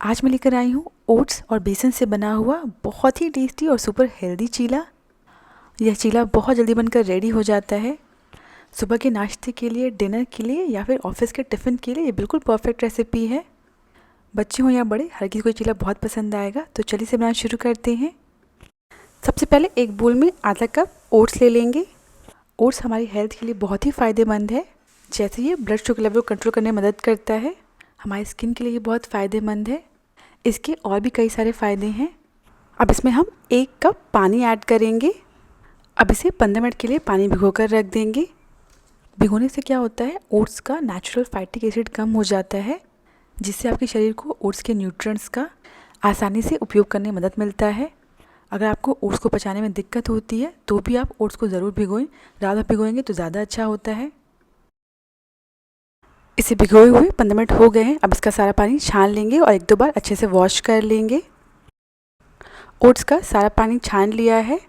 आज मैं लेकर आई हूँ ओट्स और बेसन से बना हुआ बहुत ही टेस्टी और सुपर हेल्दी चीला। यह चीला बहुत जल्दी बनकर रेडी हो जाता है। सुबह के नाश्ते के लिए, डिनर के लिए या फिर ऑफिस के टिफ़िन के लिए ये बिल्कुल परफेक्ट रेसिपी है। बच्चे हों या बड़े, हर किसी को चीला बहुत पसंद आएगा। तो चलिए इसे बनाना शुरू करते हैं। सबसे पहले एक बोल में आधा कप ओट्स ले लेंगे। ओट्स हमारी हेल्थ के लिए बहुत ही फ़ायदेमंद है। जैसे ये ब्लड शुगर लेवल को कंट्रोल करने में मदद करता है। हमारी स्किन के लिए ये बहुत फ़ायदेमंद है। इसके और भी कई सारे फ़ायदे हैं। अब इसमें हम 1 कप पानी ऐड करेंगे। अब इसे 15 मिनट के लिए पानी भिगोकर रख देंगे। भिगोने से क्या होता है, ओट्स का नेचुरल फैटिक एसिड कम हो जाता है, जिससे आपके शरीर को ओट्स के न्यूट्रिएंट्स का आसानी से उपयोग करने में मदद मिलता है। अगर आपको ओट्स को पचाने में दिक्कत होती है तो भी आप ओट्स को ज़रूर भिगोएं। रात भर भिगोएंगे तो ज़्यादा अच्छा होता है। इसे भिगोए हुए 15 मिनट हो गए हैं। अब इसका सारा पानी छान लेंगे और 1-2 बार अच्छे से वॉश कर लेंगे। ओट्स का सारा पानी छान लिया है।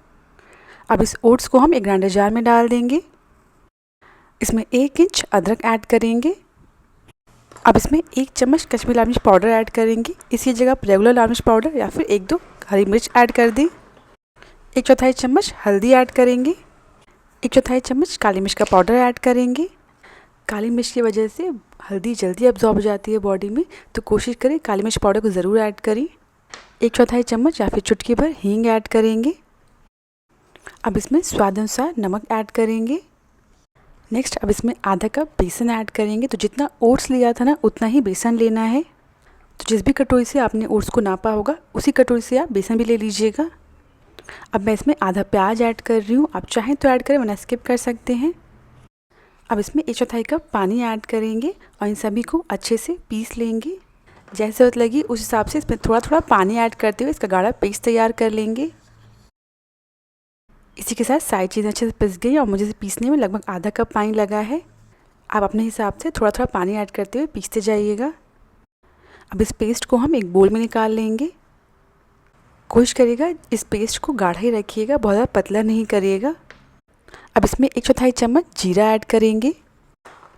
अब इस ओट्स को हम एक ग्राइंडर जार में डाल देंगे। इसमें 1 इंच अदरक ऐड करेंगे। अब इसमें 1 चम्मच कश्मीरी लाल मिर्च पाउडर ऐड करेंगे। इसी जगह आप रेगुलर लाल मिर्च पाउडर या फिर 1-2 हरी मिर्च ऐड कर दें। 1/4 चम्मच हल्दी ऐड करेंगे। 1/4 चम्मच काली मिर्च का पाउडर ऐड करेंगे। काली मिर्च की वजह से हल्दी जल्दी अब्जॉर्ब हो जाती है बॉडी में, तो कोशिश करें काली मिर्च पाउडर को ज़रूर ऐड करें। 1/4 चम्मच या फिर चुटकी भर हींग ऐड करेंगे। अब इसमें स्वाद अनुसार नमक ऐड करेंगे। नेक्स्ट अब इसमें आधा कप बेसन ऐड करेंगे। तो जितना ओट्स लिया था ना, उतना ही बेसन लेना है। तो जिस भी कटोरी से आपने ओट्स को नापा होगा, उसी कटोरी से आप बेसन भी ले लीजिएगा। अब मैं इसमें आधा प्याज ऐड कर रही हूँ। आप चाहें तो ऐड करें, वरना स्किप कर सकते हैं। अब इसमें 1/4 कप पानी ऐड करेंगे और इन सभी को अच्छे से पीस लेंगे। जैसे ज़रूरत लगी उस हिसाब से इसमें थोड़ा थोड़ा पानी ऐड करते हुए इसका गाढ़ा पेस्ट तैयार कर लेंगे। इसी के साथ सारी चीज़ें अच्छे से पिस गई और मुझे इसे पीसने में लगभग आधा कप पानी लगा है। आप अपने हिसाब से थोड़ा थोड़ा पानी ऐड करते हुए पीसते जाइएगा। अब इस पेस्ट को हम एक बोल में निकाल लेंगे। कोशिश करिएगा इस पेस्ट को गाढ़ा ही रखिएगा, बहुत ज़्यादा पतला नहीं करिएगा। अब इसमें 1/4 चम्मच जीरा ऐड करेंगे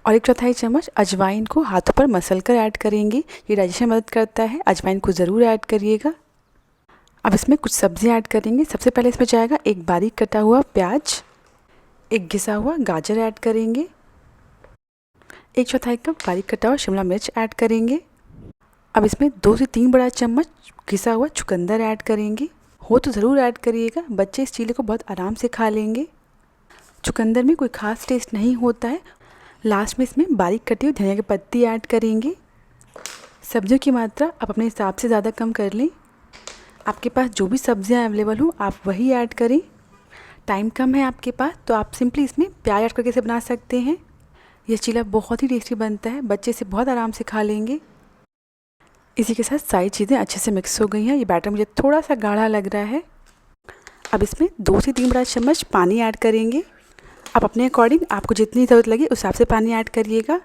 और 1/4 चम्मच अजवाइन को हाथों पर मसल कर ऐड करेंगे। ये डाइजेशन में मदद करता है। अजवाइन को ज़रूर ऐड करिएगा। अब इसमें कुछ सब्जियां ऐड करेंगे। सबसे पहले इसमें जाएगा एक बारीक कटा हुआ प्याज, एक घिसा हुआ गाजर ऐड करेंगे, 1/4 कप बारीक कटा हुआ शिमला मिर्च ऐड करेंगे। अब इसमें 2 से 3 बड़ा चम्मच घिसा हुआ चुकंदर ऐड करेंगे। हो तो ज़रूर ऐड करिएगा, बच्चे इस चीले को बहुत आराम से खा लेंगे। चुकंदर में कोई ख़ास टेस्ट नहीं होता है। लास्ट में इसमें बारीक कटी हुई धनिया की पत्ती ऐड करेंगे। सब्जियों की मात्रा आप अपने हिसाब से ज़्यादा कम कर लें। आपके पास जो भी सब्जियां अवेलेबल हो आप वही ऐड करें। टाइम कम है आपके पास तो आप सिंपली इसमें प्याज ऐड करके इसे बना सकते हैं। यह चीला बहुत ही टेस्टी बनता है, बच्चे इसे बहुत आराम से खा लेंगे। इसी के साथ सारी चीज़ें अच्छे से मिक्स हो गई हैं। ये बैटर मुझे थोड़ा सा गाढ़ा लग रहा है। अब इसमें 2 से 3 बड़ा चम्मच पानी ऐड करेंगे। आप अपने अकॉर्डिंग आपको जितनी ज़रूरत लगे उस हिसाब से पानी ऐड करिएगा।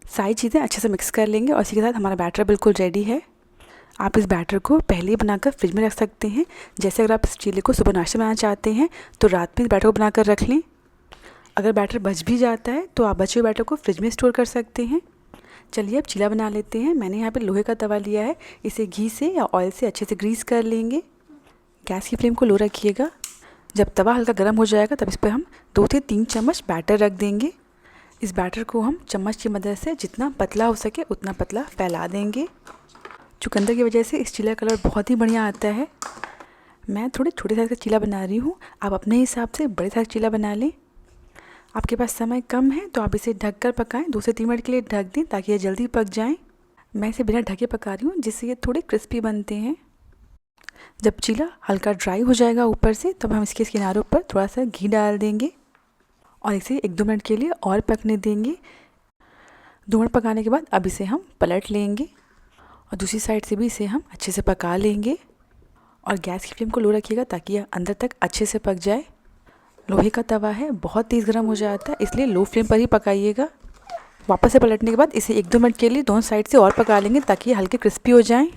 सारी चीज़ें अच्छे से मिक्स कर लेंगे और इसी के साथ हमारा बैटर बिल्कुल रेडी है। आप इस बैटर को पहले ही बनाकर फ्रिज में रख सकते हैं। जैसे अगर आप इस चीले को सुबह नाश्ते बनाना चाहते हैं तो रात में इस बैटर को बनाकर रख लें। अगर बैटर बच भी जाता है तो आप बचे हुए बैटर को फ्रिज में स्टोर कर सकते हैं। चलिए अब चीला बना लेते हैं। मैंने यहाँ पे लोहे का तवा लिया है। इसे घी से या ऑयल से अच्छे से ग्रीस कर लेंगे। गैस की फ्लेम को लो रखिएगा। जब तवा हल्का गर्म हो जाएगा तब इस पर हम 2 से 3 चम्मच बैटर रख देंगे। इस बैटर को हम चम्मच की मदद से जितना पतला हो सके उतना पतला फैला देंगे। चुकंदर की वजह से इस चीला का कलर बहुत ही बढ़िया आता है। मैं थोड़े छोटे साइज़ का चीला बना रही हूँ, आप अपने हिसाब से बड़े साइज़ चीला बना लें। आपके पास समय कम है तो आप इसे ढक कर पकाएं। 2 से 3 मिनट के लिए ढक दें ताकि ये जल्दी पक जाएं। मैं इसे बिना ढके पका रही हूँ जिससे ये थोड़े क्रिस्पी बनते हैं। जब चीला हल्का ड्राई हो जाएगा ऊपर से तब हम इसके किनारों पर थोड़ा सा घी डाल देंगे और इसे 1-2 मिनट के लिए और पकने देंगे। 2 मिनट पकाने के बाद अब इसे हम पलट लेंगे और दूसरी साइड से भी इसे हम अच्छे से पका लेंगे। और गैस की फ्लेम को लो रखिएगा ताकि यह अंदर तक अच्छे से पक जाए। लोहे का तवा है, बहुत तेज़ गर्म हो जाता है, इसलिए लो फ्लेम पर ही पकाइएगा। वापस से पलटने के बाद इसे 1-2 मिनट के लिए दोनों साइड से और पका लेंगे ताकि ये हल्के क्रिस्पी हो जाएं।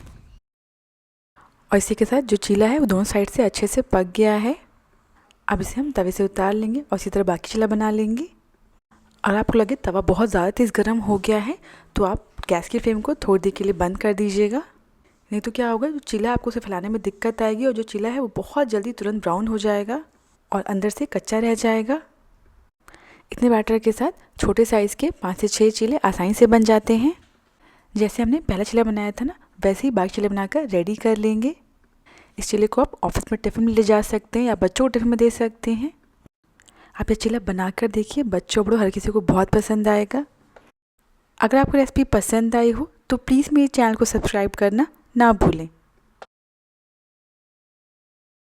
और इसी के साथ जो चीला है वो दोनों साइड से अच्छे से पक गया है। अब इसे हम तवे से उतार लेंगे और इसी तरह बाकी चीला बना लेंगे। अगर आपको लगे तवा बहुत ज़्यादा तेज़ गर्म हो गया है तो आप गैस की फ्लेम को थोड़ी देर के लिए बंद कर दीजिएगा। नहीं तो क्या होगा, जो चीला आपको उसे फैलाने में दिक्कत आएगी और जो चीला है वो बहुत जल्दी तुरंत ब्राउन हो जाएगा और अंदर से कच्चा रह जाएगा। इतने बैटर के साथ छोटे साइज़ के 5 से 6 चीले आसानी से बन जाते हैं। जैसे हमने पहला चीला बनाया था ना, वैसे ही बाकी चीले बनाकर रेडी कर लेंगे। इस चीले को आप ऑफिस में टिफ़िन में ले जा सकते हैं या बच्चों को टिफ़िन में दे सकते हैं। आप ये चीला बनाकर देखिए, बच्चों बड़ों हर किसी को बहुत पसंद आएगा। अगर आपको रेसिपी पसंद आई हो तो प्लीज़ मेरे चैनल को सब्सक्राइब करना ना भूलें।